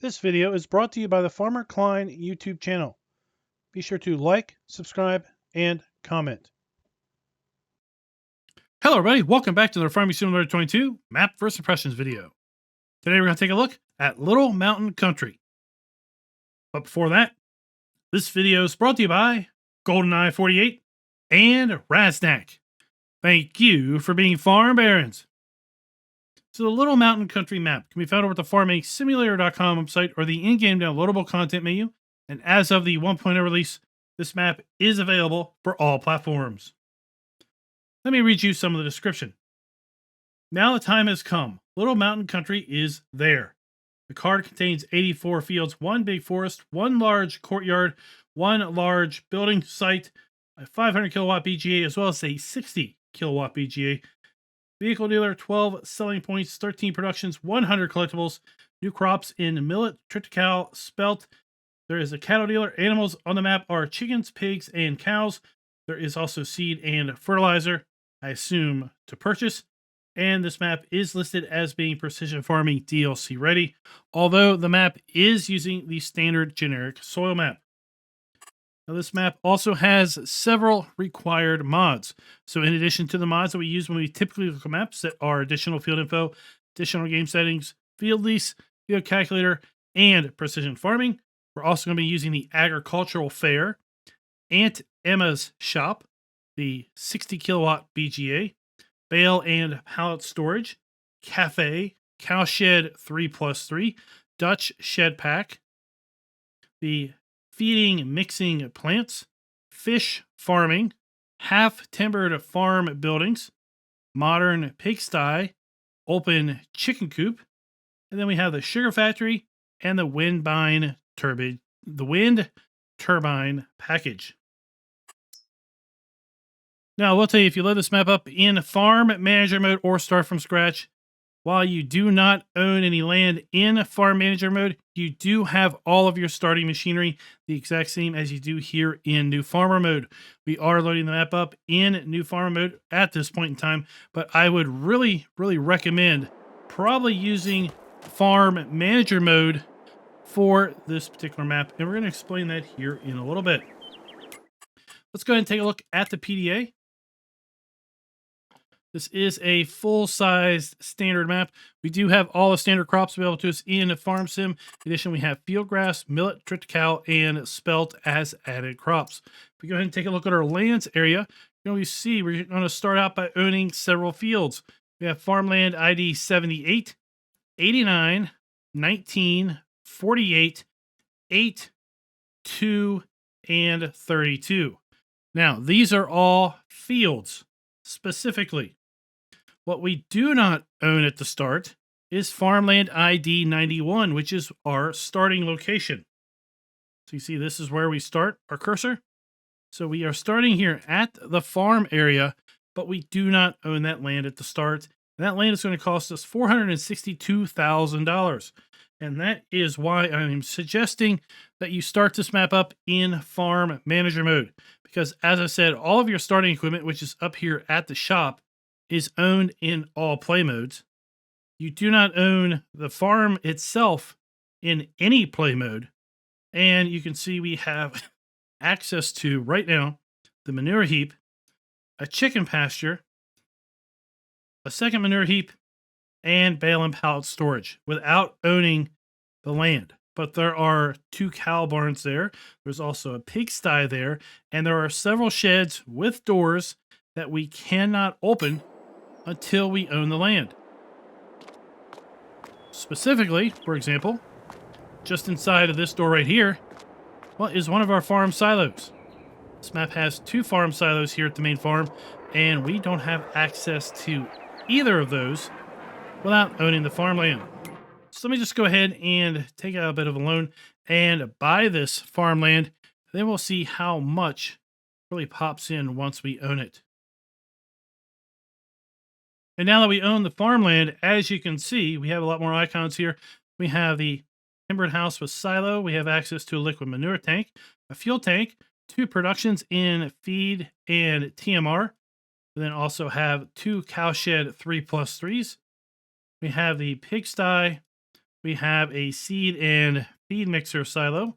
This video is brought to you by the FarmerKlein YouTube channel. Be sure to like, subscribe, and comment. Hello everybody, welcome back to the Farming Simulator 22 Map vs. Impressions video. Today we're going to take a look at Little Mountain Country. But before that, this video is brought to you by GoldenEye 48 and Rasnack. Thank you for being farm barons. So the Little Mountain Country map can be found over at the farmingsimulator.com website or the in-game downloadable content menu. And as of the 1.0 release, this map is available for all platforms. Let me read you some of the description. Now the time has come. Little Mountain Country is there. The card contains 84 fields, one big forest, one large courtyard, one large building site, a 500 kilowatt BGA, as well as a 60 kilowatt BGA. Vehicle dealer, 12 selling points, 13 productions, 100 collectibles, new crops in Millet, Triticale, Spelt. There is a cattle dealer. Animals on the map are chickens, pigs, and cows. There is also seed and fertilizer, I assume, to purchase. And this map is listed as being Precision Farming DLC ready, although the map is using the standard generic soil map. Now, this map also has several required mods. So in addition to the mods that we use when we typically look at maps that are additional field info, additional game settings, field lease, field calculator, and precision farming, we're also going to be using the agricultural fair, Aunt Emma's shop, the 60 kilowatt BGA, bale and pallet storage, cafe, cowshed 3+3, Dutch shed pack, the feeding, mixing plants, fish farming, half-timbered farm buildings, modern pigsty, open chicken coop, and then we have the sugar factory and the wind turbine package. Now, I will tell you, if you load this map up in farm manager mode or start from scratch, while you do not own any land in farm manager mode, you do have all of your starting machinery the exact same as you do here in new farmer mode. We are loading the map up in new farmer mode at this point in time, but I would really recommend probably using farm manager mode for this particular map, and we're going to explain that here in a little bit. Let's go ahead and take a look at the PDA. This is a full-sized standard map. We do have all the standard crops available to us in Farm Sim. In addition, we have field grass, millet, triticale, and spelt as added crops. If we go ahead and take a look at our lands area, you see we're going to start out by owning several fields. We have farmland ID 78, 89, 19, 48, 8, 2, and 32. Now, these are all fields specifically. What we do not own at the start is farmland ID 91, which is our starting location. So you see, this is where we start our cursor. So we are starting here at the farm area, but we do not own that land at the start. And that land is going to cost us $462,000. And that is why I'm suggesting that you start this map up in farm manager mode. Because as I said, all of your starting equipment, which is up here at the shop, is owned in all play modes. You do not own the farm itself in any play mode. And you can see we have access to, right now, the manure heap, a chicken pasture, a second manure heap, and bale and pallet storage without owning the land. But there are 2 cow barns there. There's also a pigsty there. And there are several sheds with doors that we cannot open until we own the land. Specifically, for example, just inside of this door right here, well, is one of our farm silos. This map has 2 farm silos here at the main farm, and we don't have access to either of those without owning the farmland. So let me just go ahead and take out a bit of a loan and buy this farmland. Then we'll see how much really pops in once we own it. And now that we own the farmland, as you can see, we have a lot more icons here. We have the timbered house with silo. We have access to a liquid manure tank, a fuel tank, 2 productions in feed and TMR. We then also have 2 cowshed 3+3s. We have the pigsty, We have a seed and feed mixer silo.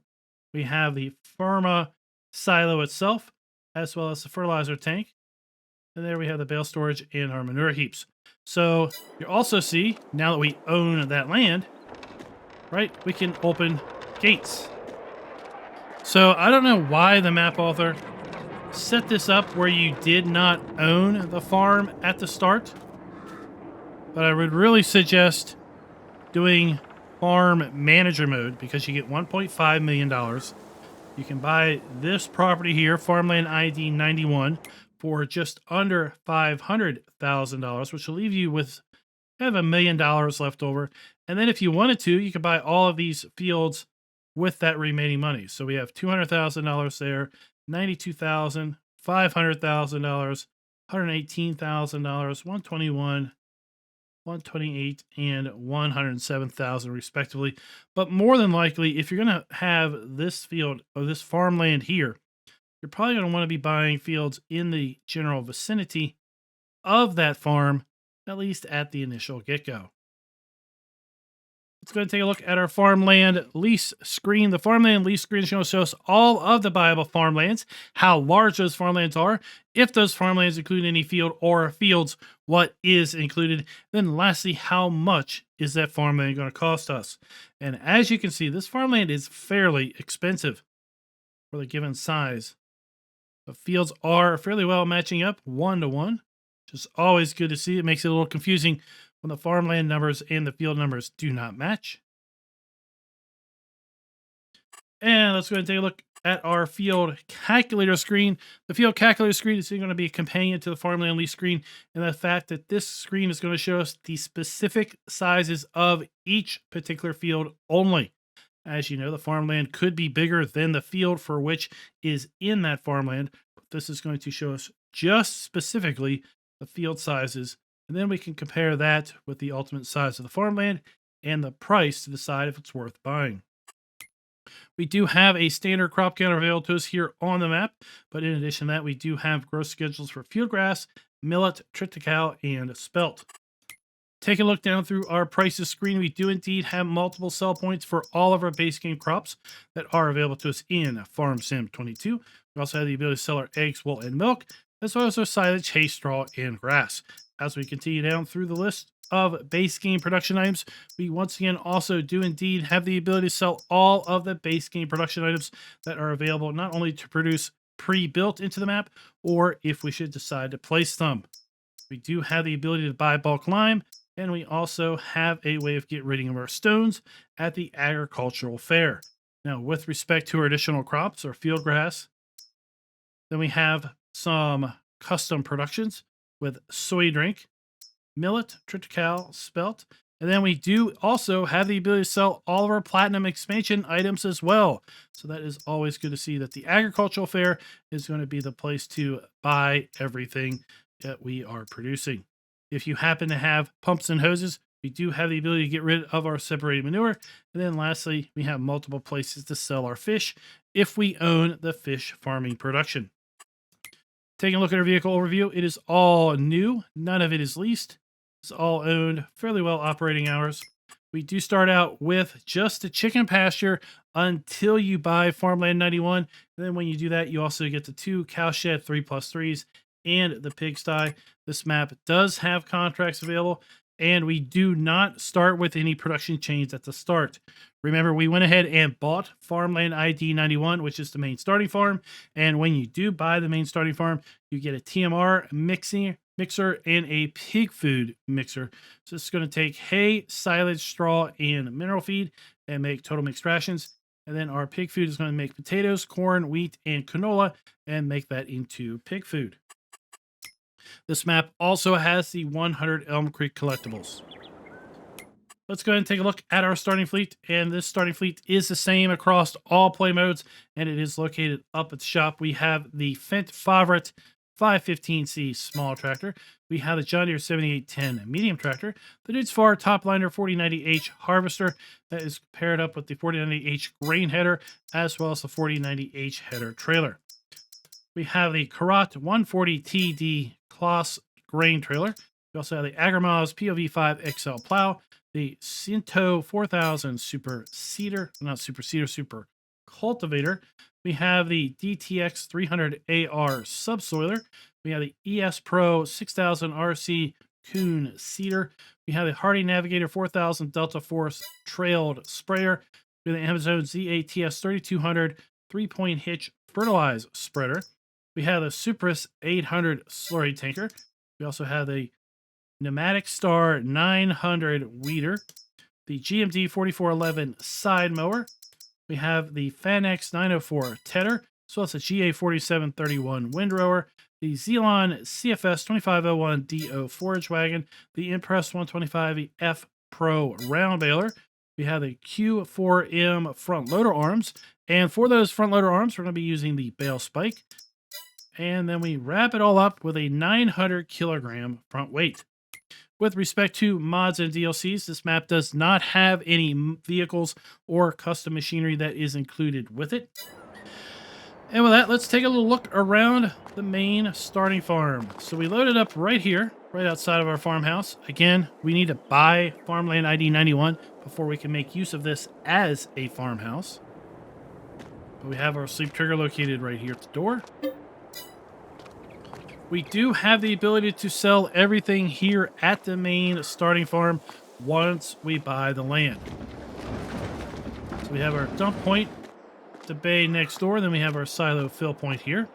We have the Pharma silo itself, as well as the fertilizer tank. And there we have the bale storage and our manure heaps. So you also see, now that we own that land, right, we can open gates. So I don't know why the map author set this up where you did not own the farm at the start, but I would really suggest doing farm manager mode because you get $1.5 million. You can buy this property here, Farmland ID 91, for just under $500,000, which will leave you with kind of $1 million left over. And then if you wanted to, you could buy all of these fields with that remaining money. So we have $200,000 there, $92,000, $500,000, $118,000, $121,000, $128,000, and $107,000 respectively. But more than likely, if you're going to have this field or this farmland here, you're probably going to want to be buying fields in the general vicinity of that farm, at least at the initial get-go. Let's go ahead and take a look at our farmland lease screen. The farmland lease screen is going to show us all of the buyable farmlands, how large those farmlands are, if those farmlands include any field or fields, what is included. Then lastly, how much is that farmland going to cost us? And as you can see, this farmland is fairly expensive for the given size. The fields are fairly well matching up 1-to-1, which is always good to see. It makes it a little confusing when the farmland numbers and the field numbers do not match. And let's go ahead and take a look at our field calculator screen. The field calculator screen is going to be a companion to the farmland lease screen, and the fact that this screen is going to show us the specific sizes of each particular field only. As you know, the farmland could be bigger than the field for which is in that farmland, but this is going to show us just specifically the field sizes. And then we can compare that with the ultimate size of the farmland and the price to decide if it's worth buying. We do have a standard crop counter available to us here on the map, but in addition to that, we do have growth schedules for field grass, millet, triticale, and spelt. Take a look down through our prices screen. We do indeed have multiple sell points for all of our base game crops that are available to us in Farm Sim 22. We also have the ability to sell our eggs, wool, and milk, as well as our silage, hay, straw, and grass. As we continue down through the list of base game production items, we once again also do indeed have the ability to sell all of the base game production items that are available not only to produce pre-built into the map, or if we should decide to place them. We do have the ability to buy bulk lime, and we also have a way of getting rid of our stones at the agricultural fair. Now, with respect to our additional crops or field grass, then we have some custom productions with soy drink, millet, triticale, spelt, and then we do also have the ability to sell all of our platinum expansion items as well. So that is always good to see that the agricultural fair is going to be the place to buy everything that we are producing. If you happen to have pumps and hoses, we do have the ability to get rid of our separated manure. And then lastly, we have multiple places to sell our fish if we own the fish farming production. Taking a look at our vehicle overview, it is all new. None of it is leased. It's all owned, fairly well operating hours. We do start out with just a chicken pasture until you buy Farmland 91. And then when you do that, you also get the 2 cowshed 3+3s and the pigsty. This map does have contracts available, and we do not start with any production chains at the start. Remember, we went ahead and bought Farmland ID 91, which is the main starting farm. And when you do buy the main starting farm, you get a TMR mixer and a pig food mixer. So it's going to take hay, silage, straw, and mineral feed and make total mixed rations. And then our pig food is going to make potatoes, corn, wheat, and canola and make that into pig food. This map also has the 100 Elm Creek collectibles. Let's go ahead and take a look at our starting fleet. And this starting fleet is the same across all play modes, and it is located up at the shop. We have the Fendt Favorite 515C small tractor. We have the John Deere 7810 medium tractor. The Dudes Far Topliner 4090H harvester that is paired up with the 4090H grain header, as well as the 4090H header trailer. We have the Karat 140TD Kloss grain trailer. We also have the Agrimoz POV5 XL plow, the Cinto 4000 Super Seeder, not Super Seeder, Super Cultivator. We have the DTX 300 AR Subsoiler. We have the ES Pro 6000 RC Coon Seeder. We have the Hardy Navigator 4000 Delta Force Trailed Sprayer. We have the Amazon ZATS 3200 3-point hitch fertilize spreader. We have the Supris 800 slurry tanker. We also have the Pneumatic Star 900 weeder, the GMD 4411 side mower. We have the Fanex 904 tedder, as well as the GA 4731 windrower, the Zelon CFS 2501 DO forage wagon, the Impress 125 F Pro round baler. We have the Q4M front loader arms, and for those front loader arms, we're going to be using the bale spike. And then we wrap it all up with a 900 kilogram front weight. With respect to mods and DLCs, this map does not have any vehicles or custom machinery that is included with it. And with that, let's take a little look around the main starting farm. So we loaded up right here, right outside of our farmhouse. Again, we need to buy farmland ID 91 before we can make use of this as a farmhouse. But we have our sleep trigger located right here at the door. We do have the ability to sell everything here at the main starting farm once we buy the land. So we have our dump point, the bay next door, then we have our silo fill point here.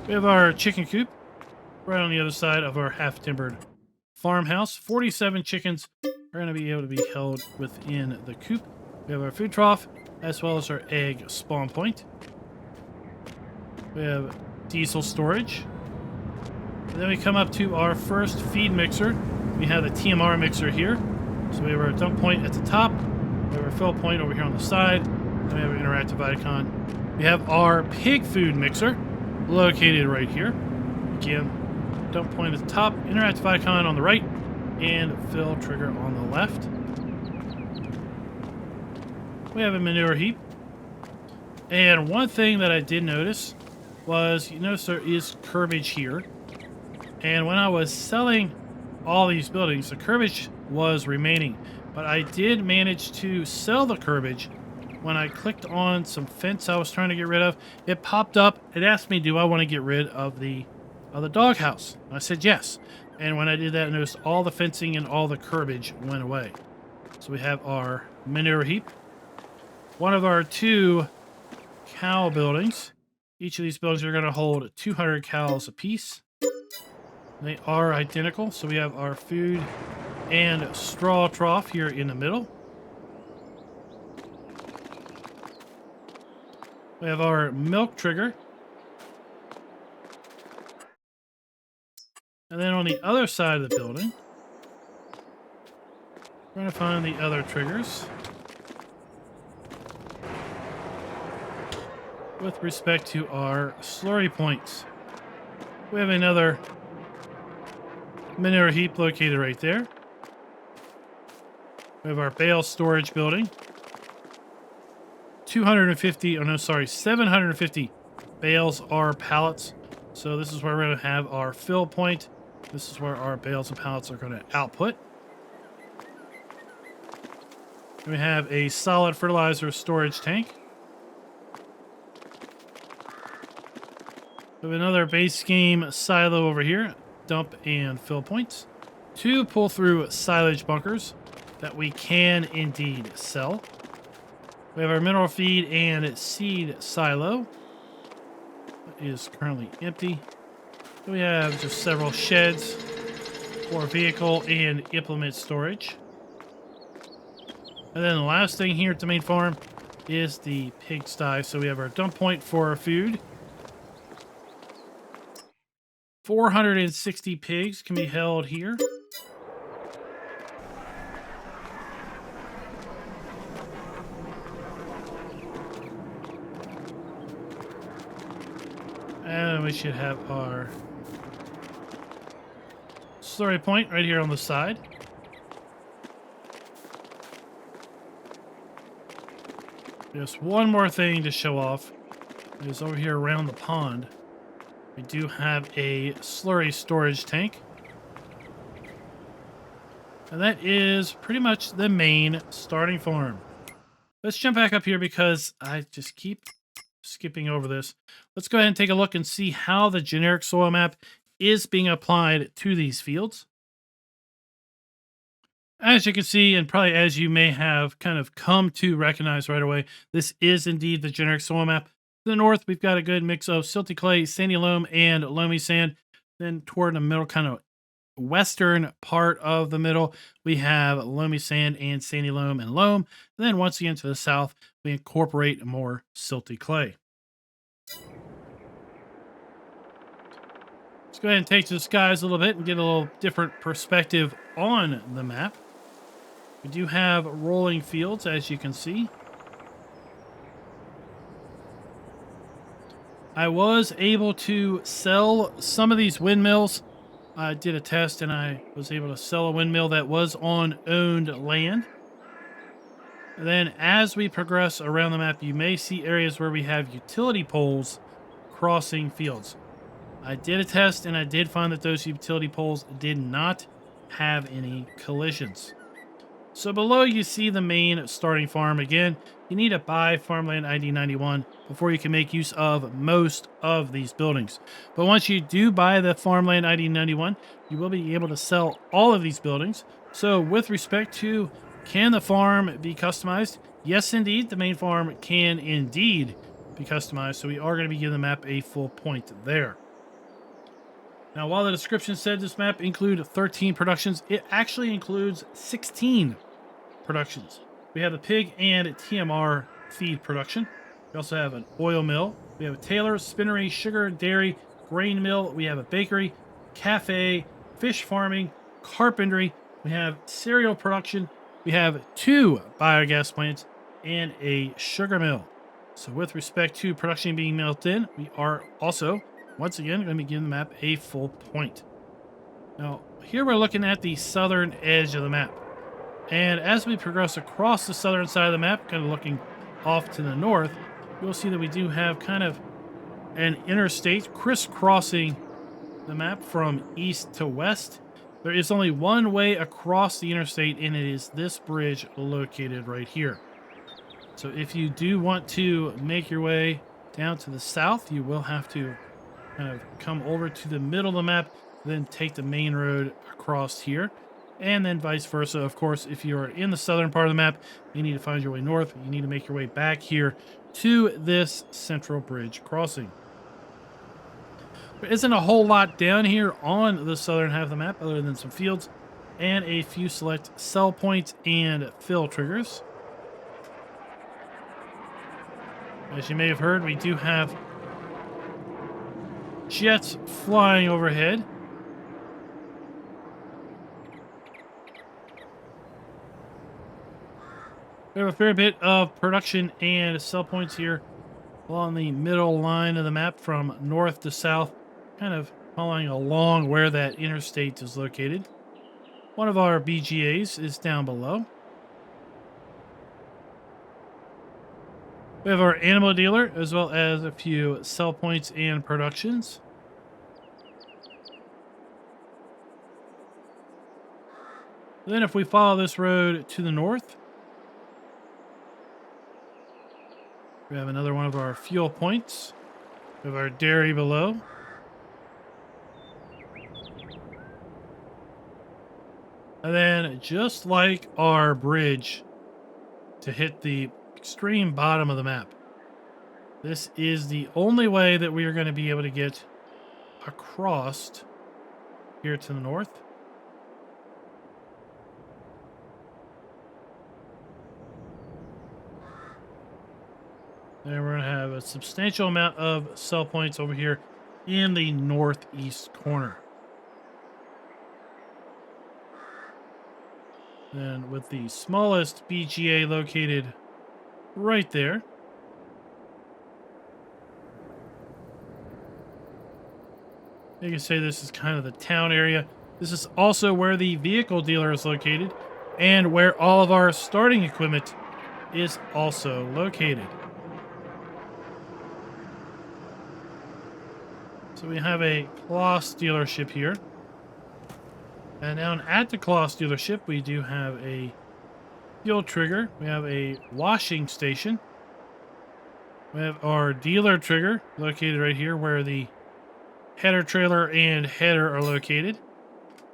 We have our chicken coop right on the other side of our half-timbered farmhouse. 47 chickens are going to be able to be held within the coop. We have our food trough as well as our egg spawn point. We have diesel storage. And then we come up to our first feed mixer. We have the TMR mixer here. So we have our dump point at the top. We have our fill point over here on the side. Then we have our interactive icon. We have our pig food mixer located right here. Again, dump point at the top, interactive icon on the right, and fill trigger on the left. We have a manure heap. And one thing that I did notice was, you notice there is curbage here. And when I was selling all these buildings, the curbage was remaining. But I did manage to sell the curbage. When I clicked on some fence I was trying to get rid of, it popped up. It asked me, do I want to get rid of the doghouse? I said yes. And when I did that, I noticed all the fencing and all the curbage went away. So we have our manure heap. One of our 2 cow buildings. Each of these buildings are going to hold 200 cows apiece. They are identical, so we have our food and straw trough here in the middle. We have our milk trigger. And then on the other side of the building, we're going to find the other triggers. With respect to our slurry points, we have another manure heap located right there. We have our bale storage building. 750 bales are pallets. So this is where we're going to have our fill point. This is where our bales and pallets are going to output. We have a solid fertilizer storage tank. We have another base game silo over here, dump and fill points. 2 pull-through silage bunkers that we can indeed sell. We have our mineral feed and seed silo. It is currently empty. We have just several sheds for vehicle and implement storage. And then the last thing here at the main farm is the pigsty. So we have our dump point for our food. 460 pigs can be held here. And we should have our slurry point right here on the side. Just one more thing to show off is over here around the pond. We do have a slurry storage tank. And that is pretty much the main starting farm. Let's jump back up here because I just keep skipping over this. Let's go ahead and take a look and see how the generic soil map is being applied to these fields. As you can see, and probably as you may have kind of come to recognize right away, this is indeed the generic soil map. To the north, we've got a good mix of silty clay, sandy loam, and loamy sand. Then toward the middle, kind of western part of the middle, we have loamy sand and sandy loam and loam. And then once again to the south, we incorporate more silty clay. Let's go ahead and take to the skies a little bit and get a little different perspective on the map. We do have rolling fields, as you can see. I was able to sell some of these windmills. I did a test and I was able to sell a windmill that was on owned land. And then as we progress around the map, you may see areas where we have utility poles crossing fields. I did a test and I did find that those utility poles did not have any collisions. So below you see the main starting farm. Again, you need to buy farmland ID 91 before you can make use of most of these buildings. But once you do buy the farmland ID 91, you will be able to sell all of these buildings. So with respect to, can the farm be customized? Yes, indeed, the main farm can indeed be customized. So we are going to be giving the map a full point there. Now, while the description said this map includes 13 productions, it actually includes 16 productions. We have a pig and TMR feed production. We also have an oil mill. We have a tailor, spinnery, sugar, dairy, grain mill. We have a bakery, cafe, fish farming, carpentry. We have cereal production. We have 2 biogas plants and a sugar mill. So with respect to production being mailed in, we are also once again, going to be giving the map a full point. Now, here we're looking at the southern edge of the map. And as we progress across the southern side of the map, kind of looking off to the north, you'll see that we do have kind of an interstate crisscrossing the map from east to west. There is only one way across the interstate, and it is this bridge located right here. So if you do want to make your way down to the south, you will have to kind of come over to the middle of the map, then take the main road across here, and then vice versa. Of course, if you're in the southern part of the map, you need to find your way north. You need to make your way back here to this central bridge crossing. There isn't a whole lot down here on the southern half of the map other than some fields and a few select sell points and fill triggers. As you may have heard, we do have jets flying overhead. We have a fair bit of production and sell points here along the middle line of the map from north to south, kind of following along where that interstate is located. One of our BGAs is down below. We have our animal dealer, as well as a few sell points and productions. Then if we follow this road to the north, we have another one of our fuel points. We have our dairy below. And then just like our bridge to hit the extreme bottom of the map, this is the only way that we are going to be able to get across here to the north. Then we're going to have a substantial amount of sell points over here in the northeast corner. Then with the smallest BGA located right there. You can say this is kind of the town area. This is also where the vehicle dealer is located and where all of our starting equipment is also located. So we have a Kloss dealership here. And down at the Kloss dealership, we do have a fuel trigger. We have a washing station. We have our dealer trigger located right here where the header trailer and header are located.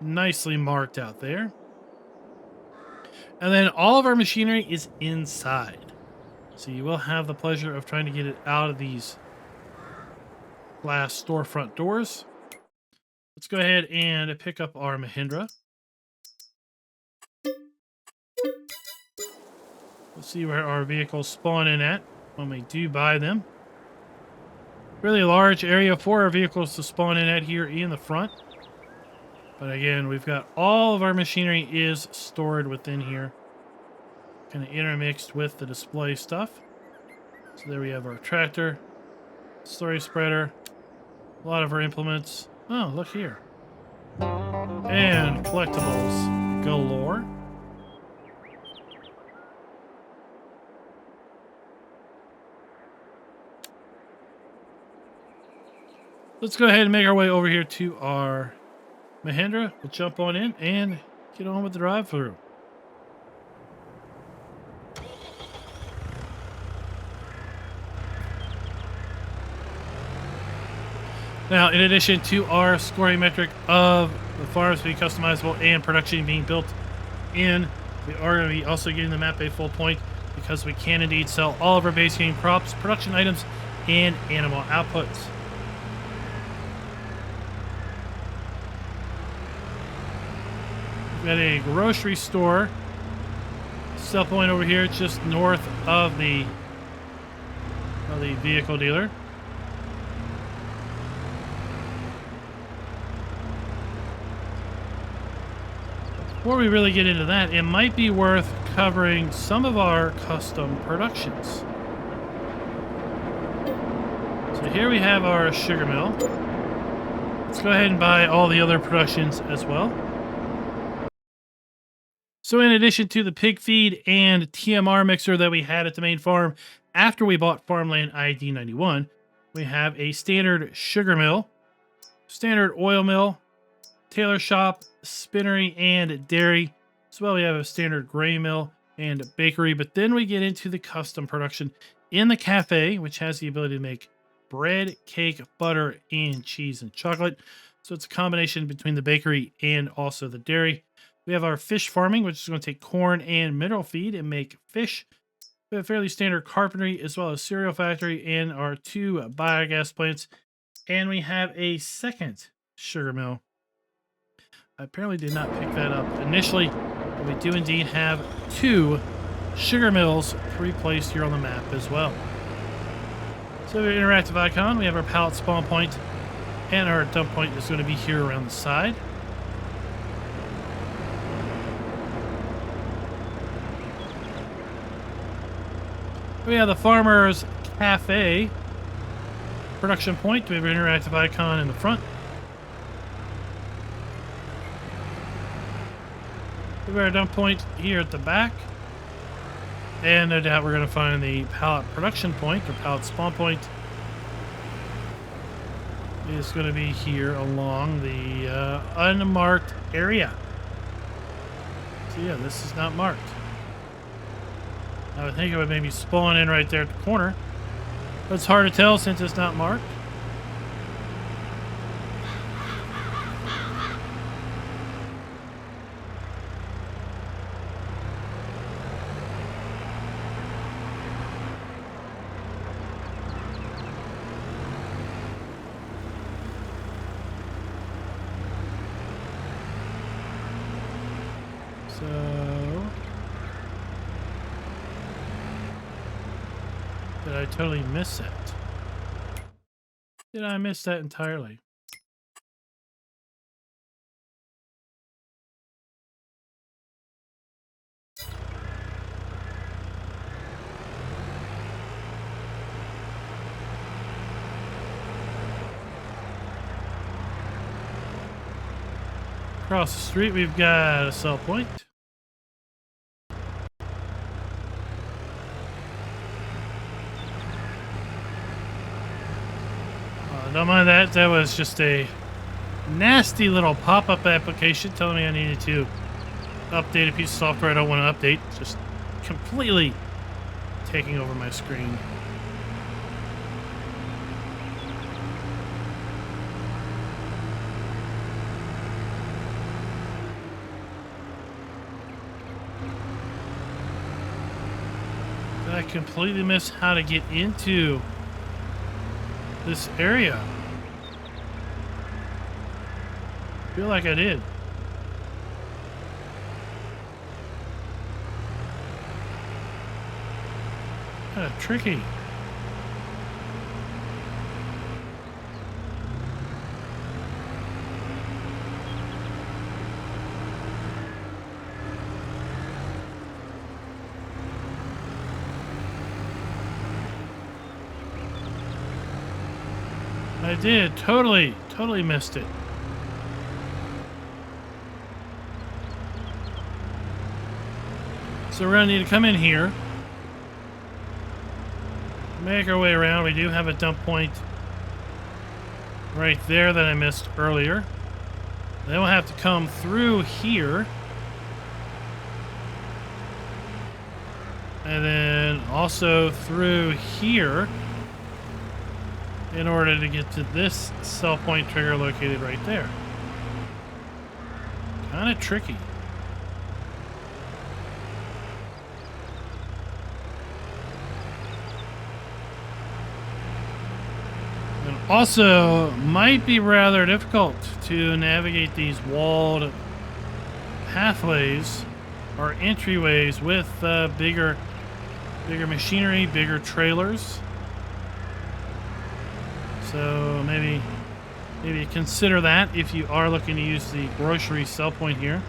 Nicely marked out there. And then all of our machinery is inside. So you will have the pleasure of trying to get it out of these glass storefront doors. Let's go ahead and pick up our Mahindra. Let's see where our vehicles spawn in at when we do buy them. Really large area for our vehicles to spawn in at here in the front. But again, we've got all of our machinery is stored within here. Kind of intermixed with the display stuff. So there we have our tractor, slurry spreader, a lot of our implements. Oh, look here. And collectibles galore. Let's go ahead and make our way over here to our Mahindra. We'll jump on in and get on with the drive-through. Now, in addition to our scoring metric of the farms being customizable and production being built in, we are going to be also getting the map a full point because we can indeed sell all of our base game crops, production items, and animal outputs. We've got a grocery store sell point over here just north of the vehicle dealer. Before we really get into that, it might be worth covering some of our custom productions. So here we have our sugar mill. Let's go ahead and buy all the other productions as well. So in addition to the pig feed and TMR mixer that we had at the main farm after we bought farmland ID 91, we have a standard sugar mill, standard oil mill, tailor shop, spinnery, and dairy. As well, we have a standard grain mill and bakery, but then we get into the custom production in the cafe, which has the ability to make bread, cake, butter, and cheese and chocolate. So it's a combination between the bakery and also the dairy. We have our fish farming, which is going to take corn and mineral feed and make fish. We have fairly standard carpentry as well as cereal factory and our 2 biogas plants. And we have a second sugar mill. I apparently did not pick that up initially, but we do indeed have 2 sugar mills placed here on the map as well. So we have an interactive icon. We have our pallet spawn point, and our dump point is going to be here around the side. We have the Farmer's Cafe production point. We have an interactive icon in the front. We have our dump point here at the back. And no doubt we're going to find the pallet production point, or pallet spawn point. It's going to be here along the unmarked area. So yeah, this is not marked. I would think it would maybe spawn in right there at the corner. But it's hard to tell since it's not marked. So... did I totally miss it? Did I miss that entirely? Across the street, we've got a sell point. Don't mind that. That was just a nasty little pop-up application telling me I needed to update a piece of software I don't want to update. It's just completely taking over my screen. Did I completely miss how to get into this area? I feel like I did. Kind of tricky. I did. Totally missed it. So we're going to need to come in here. Make our way around. We do have a dump point right there that I missed earlier. Then we'll have to come through here. And then also through here in order to get to this sell point trigger located right there. Kind of tricky. And also might be rather difficult to navigate these walled pathways or entryways with bigger machinery, bigger trailers. So maybe consider that if you are looking to use the grocery sell point here.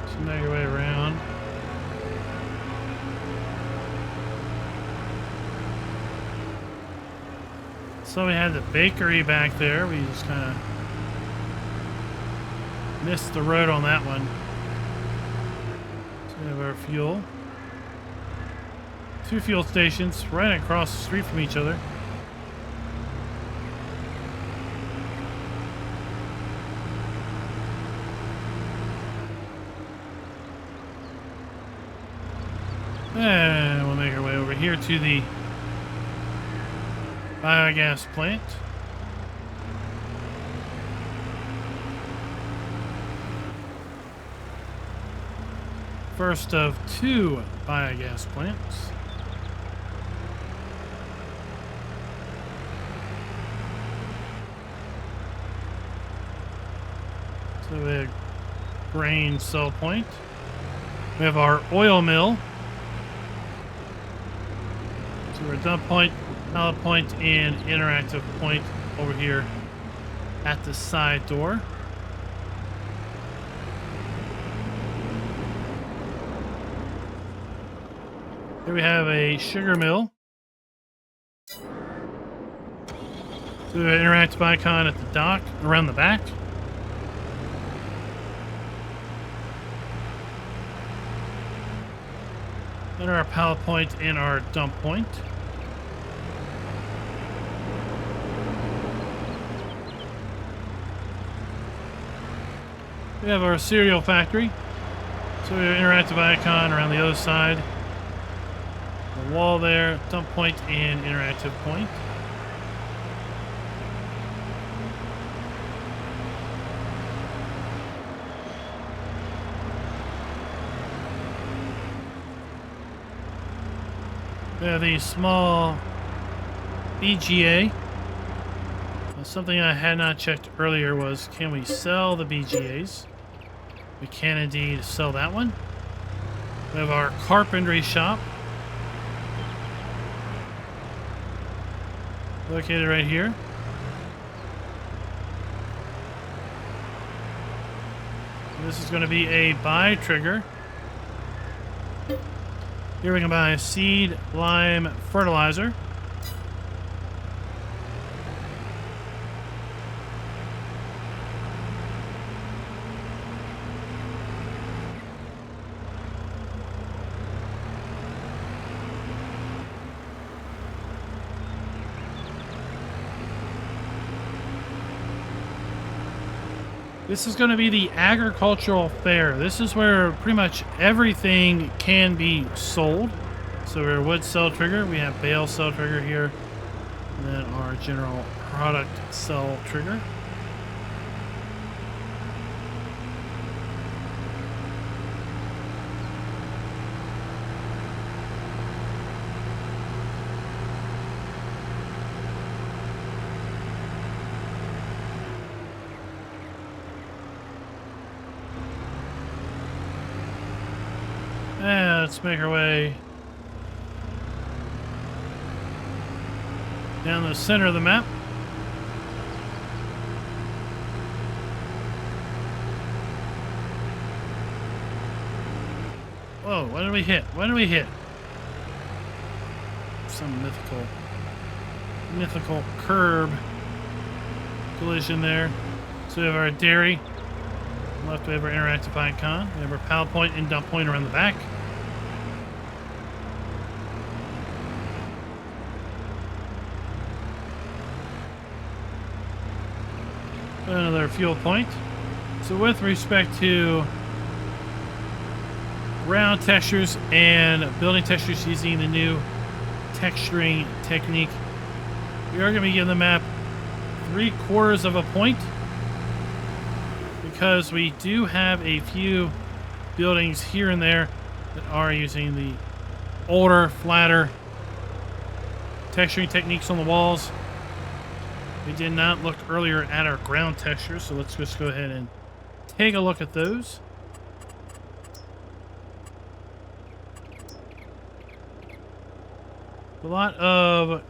So make your way around. So we had the bakery back there. We just kind of missed the road on that one. So we have our fuel. 2 fuel stations right across the street from each other. And we'll make our way over here to the biogas plant. First of 2 biogas plants. So we have grain sell point. We have our oil mill. So we're dump point, pallet point, and interactive point over here at the side door. Here we have a sugar mill. So we have an interactive icon at the dock around the back. And our pallet point and our dump point. We have our cereal factory. So we have an interactive icon around the other side. The wall there, dump point and interactive point. We have the small BGA. Something I had not checked earlier was, can we sell the BGAs? We can indeed sell that one. We have our carpentry shop. Located right here. This is going to be a buy trigger. Here we can buy seed, lime, fertilizer. This is going to be the agricultural fair. This is where pretty much everything can be sold. So we're wood cell trigger. We have bale cell trigger here. And then our general product cell trigger. Let's make our way down the center of the map. Whoa, what did we hit? What did we hit? Some mythical curb collision there. So we have our dairy. Left we have our interactive icon. We have our pallet point and dump point around the back. Another fuel point. So with respect to ground textures and building textures using the new texturing technique, we are going to be giving the map 3/4 of a point because we do have a few buildings here and there that are using the older, flatter texturing techniques on the walls. We did not look earlier at our ground texture, so let's just go ahead and take a look at those. A lot of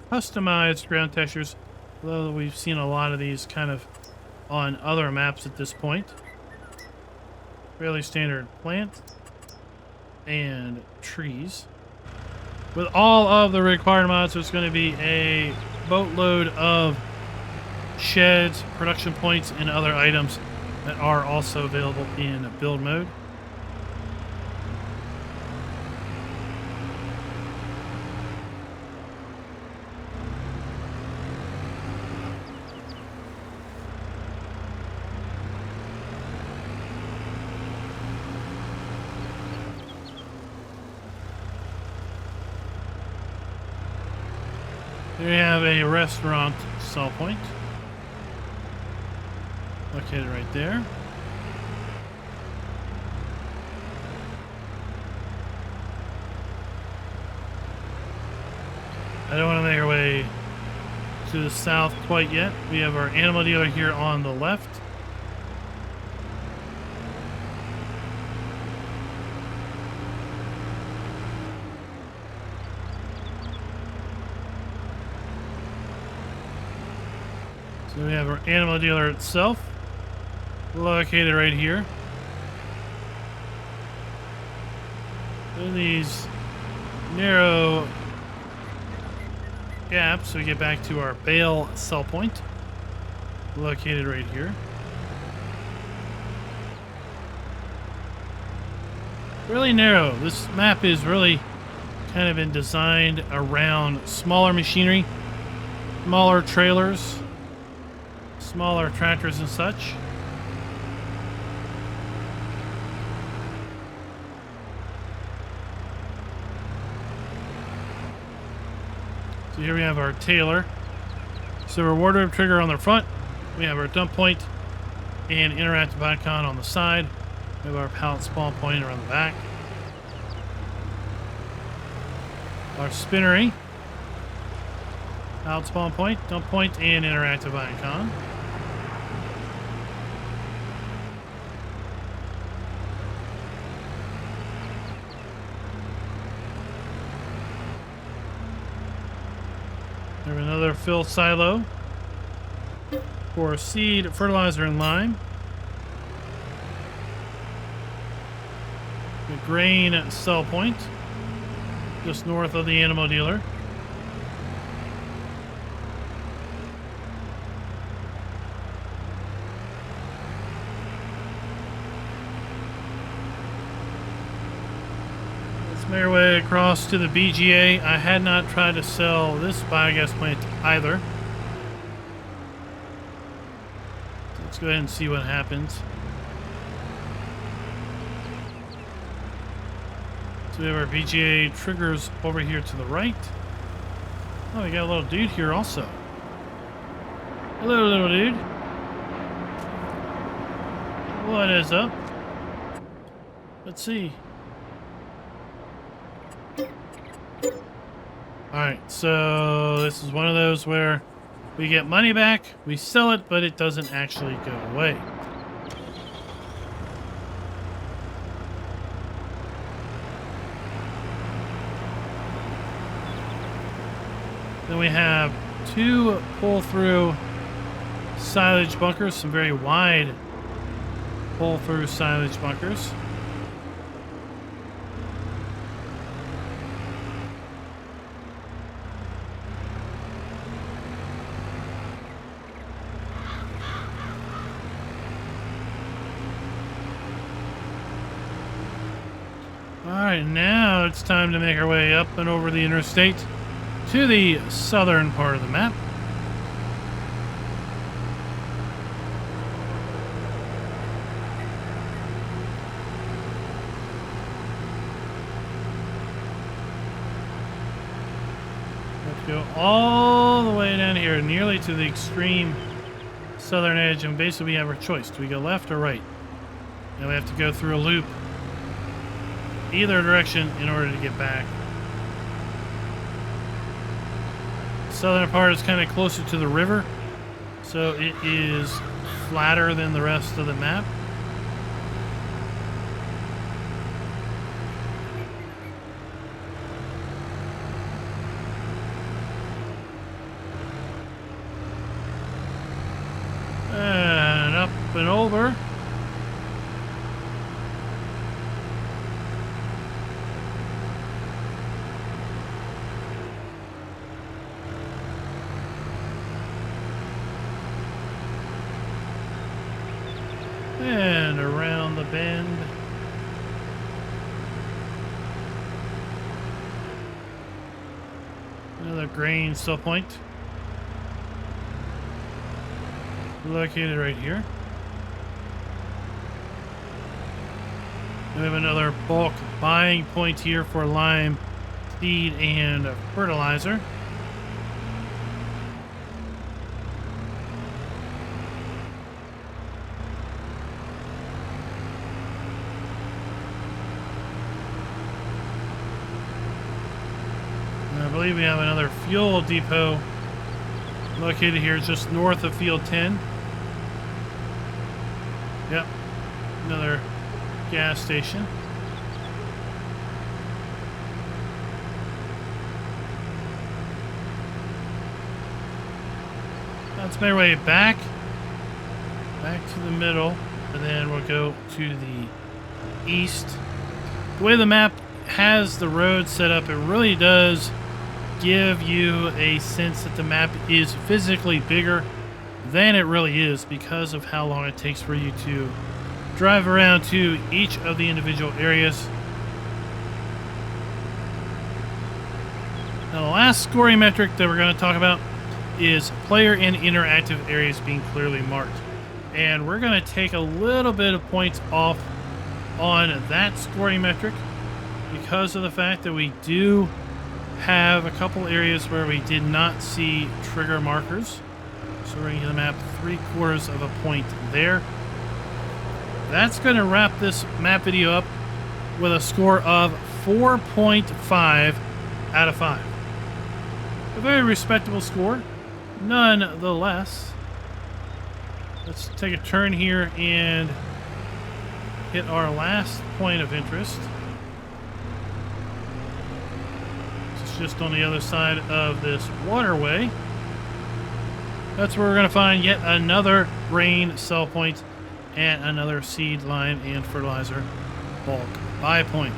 customized ground textures, although we've seen a lot of these kind of on other maps at this point. Fairly standard plant and trees. With all of the required mods, there's going to be a boatload of sheds, production points, and other items that are also available in build mode. Here we have a restaurant sell point located right there. I don't want to make our way to the south quite yet. We have our animal dealer here on the left. So we have our animal dealer itself located right here. In these narrow gaps, we get back to our bale sell point located right here. Really narrow. This map is really kind of been designed around smaller machinery, smaller trailers, smaller tractors and such. So here we have our tailor. So our wardrobe trigger on the front. We have our dump point and interactive icon on the side. We have our pallet spawn point around the back. Our spinnery. Pallet spawn point, dump point, and interactive icon. We have another fill silo for seed, fertilizer, and lime. The grain sell point. just north of the animal dealer. Make our way across to the BGA. I had not tried to sell this biogas plant either. So let's go ahead and see what happens. So we have our BGA triggers over here to the right. Oh, we got a little dude here also. Hello, little dude. What is up? Let's see. Alright, so this is one of those where we get money back, we sell it, but it doesn't actually go away. Then we have two pull-through silage bunkers, some very wide pull-through silage bunkers. Alright, now it's time to make our way up and over the interstate to the southern part of the map. Let's go all the way down here, nearly to the extreme southern edge, and basically we have our choice. Do we go left or right? Now we have to go through a loop either direction in order to get back. The southern part is kind of closer to the river, so it is flatter than the rest of the map. And up and over. And around the bend. Another grain still point. Located right here. We have another bulk buying point here for lime, seed, and fertilizer. I believe we have another fuel depot located here just north of Field 10. Yep, another gas station. Let's make our way back to the middle, and then we'll go to the east. The way the map has the road set up, it really does give you a sense that the map is physically bigger than it really is because of how long it takes for you to drive around to each of the individual areas. Now, the last scoring metric that we're going to talk about is player and interactive areas being clearly marked. And we're going to take a little bit of points off on that scoring metric because of the fact that we do have a couple areas where we did not see trigger markers. So we're going to give the map 3/4 of a point there. That's going to wrap this map video up with a score of 4.5 out of 5. A very respectable score, nonetheless. Let's take a turn here and hit our last point of interest. Just on the other side of this waterway. That's where we're going to find yet another grain sell point and another seed, lime, and fertilizer bulk buy point.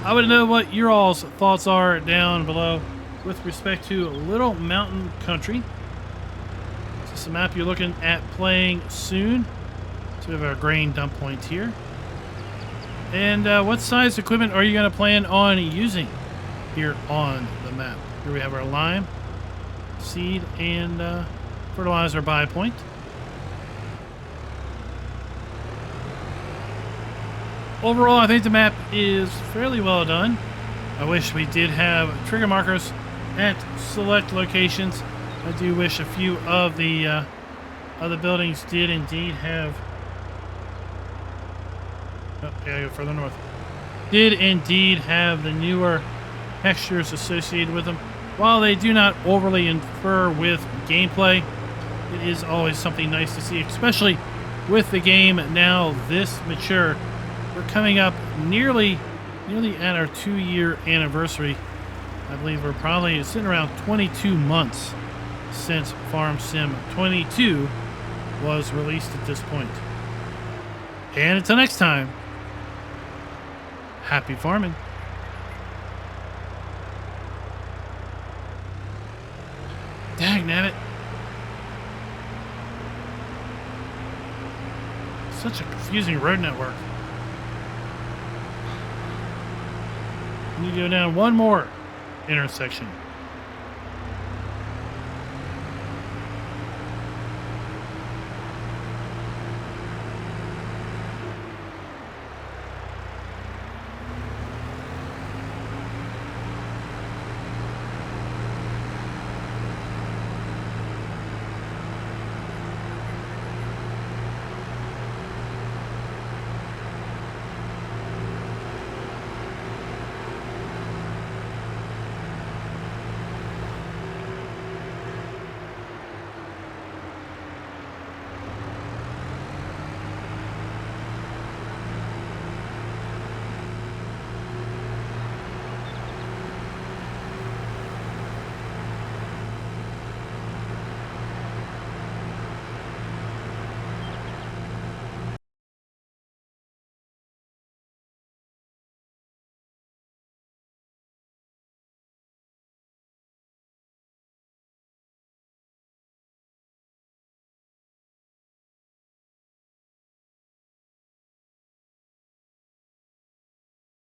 I would know what your all's thoughts are down below with respect to Little Mountain Country. Is this a map you're looking at playing soon? So we have our grain dump point here. And what size equipment are you going to plan on using here on the map? Here we have our lime, seed, and fertilizer buy point. Overall, I think the map is fairly well done. I wish we did have trigger markers at select locations. I do wish a few of the other buildings did indeed have... Oh, yeah, go further north. Did indeed have the newer textures associated with them. While they do not overly infer with gameplay, it is always something nice to see, especially with the game now this mature. We're coming up nearly at our 2-year anniversary. I believe we're probably sitting around 22 months since Farm Sim 22 was released at this point. And until next time, happy farming. Dagnabbit. Such a confusing road network. You go down one more intersection.